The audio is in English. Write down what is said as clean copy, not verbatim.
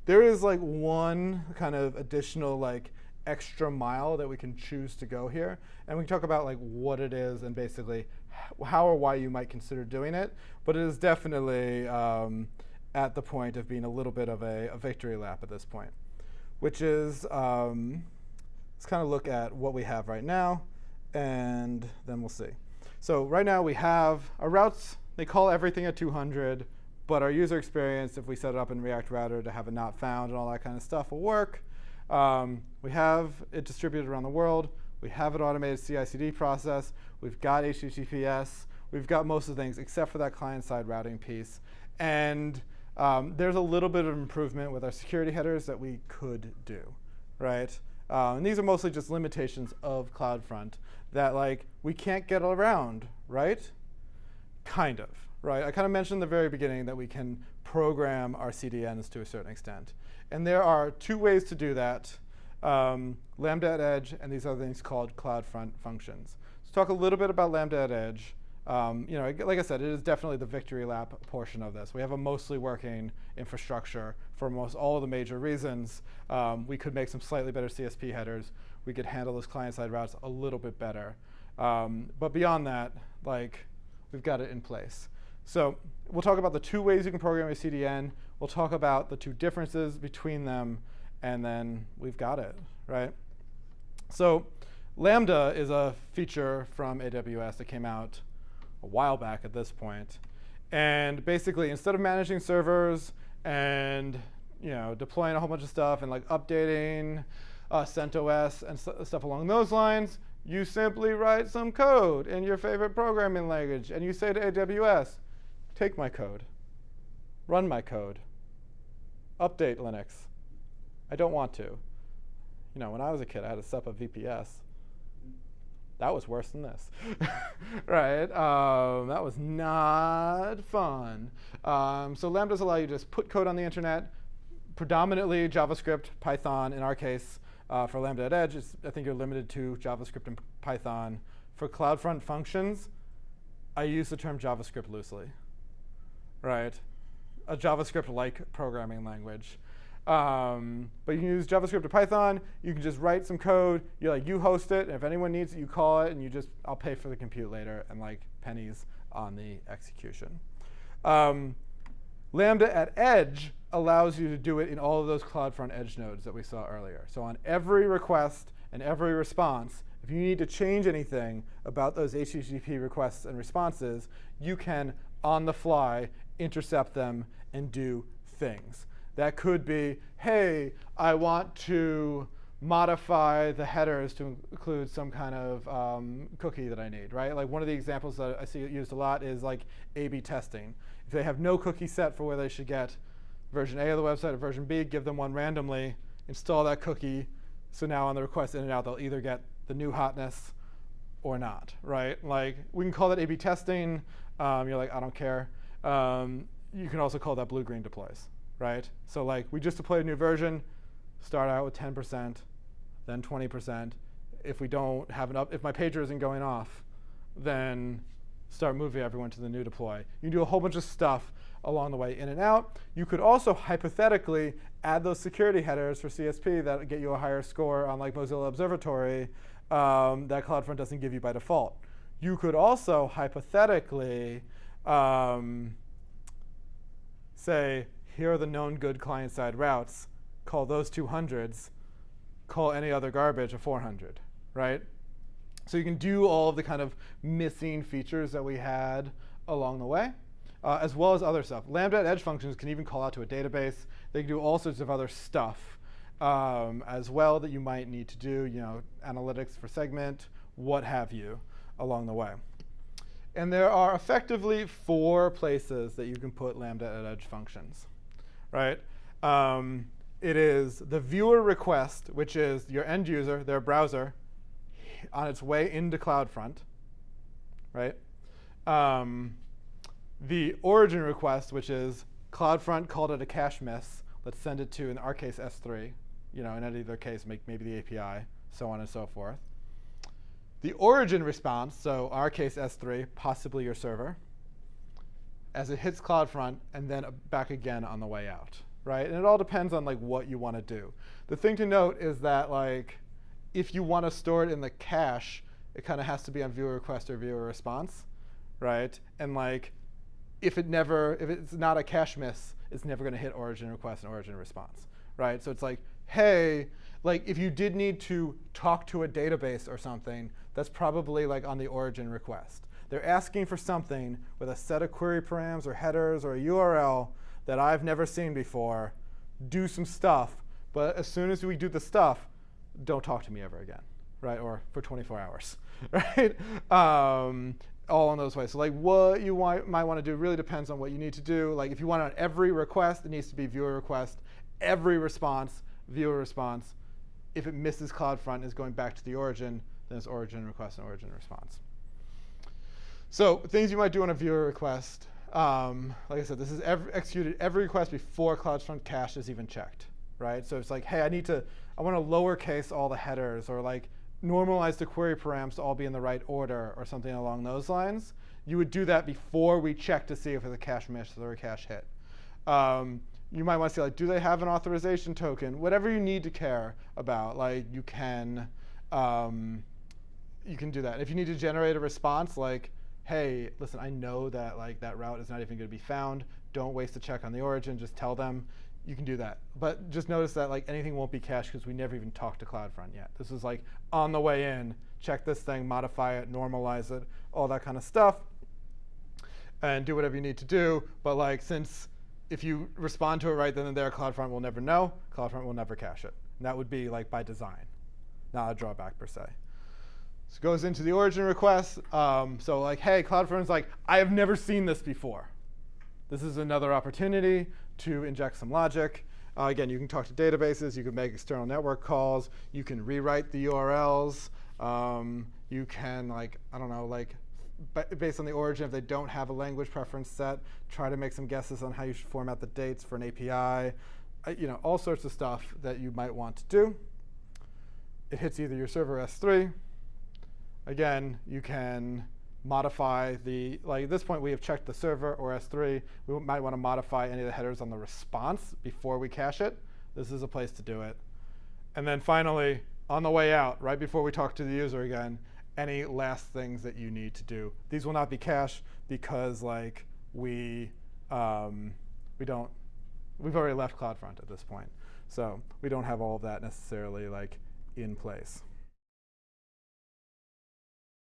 there is like one kind of additional like extra mile that we can choose to go here, and we can talk about like what it is and basically how or why you might consider doing it. But it is definitely at the point of being a little bit of a victory lap at this point, which is let's kind of look at what we have right now, and then we'll see. So right now we have our routes. They call everything at 200. But our user experience, if we set it up in React Router to have a not found and all that kind of stuff, will work. We have it distributed around the world. We have an automated CI/CD process. We've got HTTPS. We've got most of the things except for that client-side routing piece. And there's a little bit of improvement with our security headers that we could do, right? And these are mostly just limitations of CloudFront that like we can't get around, right? Kind of. Right, I kind of mentioned in the very beginning that we can program our CDNs to a certain extent. And there are two ways to do that, Lambda at Edge and these other things called CloudFront functions. Let's talk a little bit about Lambda at Edge. Like I said, it is definitely the victory lap portion of this. We have a mostly working infrastructure for most all of the major reasons. We could make some slightly better CSP headers. We could handle those client-side routes a little bit better. But beyond that, like, we've got it in place. So we'll talk about the two ways you can program a CDN. We'll talk about the two differences between them, and then we've got it, right? So Lambda is a feature from AWS that came out a while back at this point. And basically, instead of managing servers and deploying a whole bunch of stuff and like updating CentOS and stuff along those lines, you simply write some code in your favorite programming language, and you say to AWS, take my code, run my code, update Linux. I don't want to. When I was a kid, I had to set up a VPS. That was worse than this, right? That was not fun. So Lambdas allow you to just put code on the internet, predominantly JavaScript, Python. In our case, for Lambda at Edge, I think you're limited to JavaScript and Python. For CloudFront functions, I use the term JavaScript loosely, right? A JavaScript-like programming language. But you can use JavaScript or Python. You can just write some code. You host it. And if anyone needs it, you call it. And I'll pay for the compute later and like pennies on the execution. Lambda at Edge allows you to do it in all of those CloudFront Edge nodes that we saw earlier. So on every request and every response, if you need to change anything about those HTTP requests and responses, you can, on the fly, intercept them and do things. That could be, hey, I want to modify the headers to include some kind of cookie that I need, right? Like one of the examples that I see used a lot is like A/B testing. If they have no cookie set for where they should get version A of the website or version B, give them one randomly, install that cookie. So now on the request in and out, they'll either get the new hotness or not, right? Like we can call that A/B testing. You're like, I don't care. You can also call that blue-green deploys, right? So like we just deployed a new version, start out with 10%, then 20%. If we don't have if my pager isn't going off, then start moving everyone to the new deploy. You can do a whole bunch of stuff along the way in and out. You could also hypothetically add those security headers for CSP that get you a higher score on like Mozilla Observatory that CloudFront doesn't give you by default. You could also hypothetically say, here are the known good client-side routes. Call those 200s. Call any other garbage a 400, right? So you can do all of the kind of missing features that we had along the way, as well as other stuff. Lambda at Edge functions can even call out to a database. They can do all sorts of other stuff as well that you might need to do, analytics for segment, what have you, along the way. And there are effectively 4 places that you can put Lambda at Edge functions, right? It is the viewer request, which is your end user, their browser, on its way into CloudFront, right? The origin request, which is CloudFront called it a cache miss. Let's send it to, in our case, S3. In any other case, maybe the API, so on and so forth. The origin response, so our case S3, possibly your server, as it hits CloudFront, and then back again on the way out, right? And it all depends on like what you want to do. The thing to note is that like if you want to store it in the cache, it kind of has to be on viewer request or viewer response, right? And like if it's not a cache miss, it's never going to hit origin request and origin response, right? So it's like, hey, like if you did need to talk to a database or something, that's probably like on the origin request. They're asking for something with a set of query params or headers or a URL that I've never seen before. Do some stuff, but as soon as we do the stuff, don't talk to me ever again, right? Or for 24 hours, right? All in those ways. So like what you might want to do really depends on what you need to do. Like if you want on every request, it needs to be viewer request. Every response, viewer response. If it misses CloudFront, is going back to the origin, then it's origin request and origin response. So things you might do on a viewer request. Like I said, this is executed every request before CloudFront cache is even checked, right? So it's like, hey, I want to lowercase all the headers, or like normalize the query params to all be in the right order, or something along those lines. You would do that before we check to see if it's a cache miss or a cache hit. You might want to see, like, do they have an authorization token? Whatever you need to care about, like, you can do that. If you need to generate a response, like, hey, listen, I know that like that route is not even going to be found. Don't waste a check on the origin. Just tell them. You can do that. But just notice that like anything won't be cached because we never even talked to CloudFront yet. This is like on the way in. Check this thing, modify it, normalize it, all that kind of stuff, and do whatever you need to do. But like since if you respond to it right then and there, CloudFront will never know. CloudFront will never cache it. And that would be like by design, not a drawback per se. So it goes into the origin request. So like, hey, CloudFront's like, I have never seen this before. This is another opportunity to inject some logic. Again, you can talk to databases. You can make external network calls. You can rewrite the URLs. You can, like, I don't know, like, based on the origin, if they don't have a language preference set, try to make some guesses on how you should format the dates for an API. All sorts of stuff that you might want to do. It hits either your server S3. Again, you can modify like at this point we have checked the server or S3. We might want to modify any of the headers on the response before we cache it. This is a place to do it. And then finally, on the way out, right before we talk to the user again, any last things that you need to do. These will not be cached because like we've already left CloudFront at this point. So we don't have all of that necessarily like in place.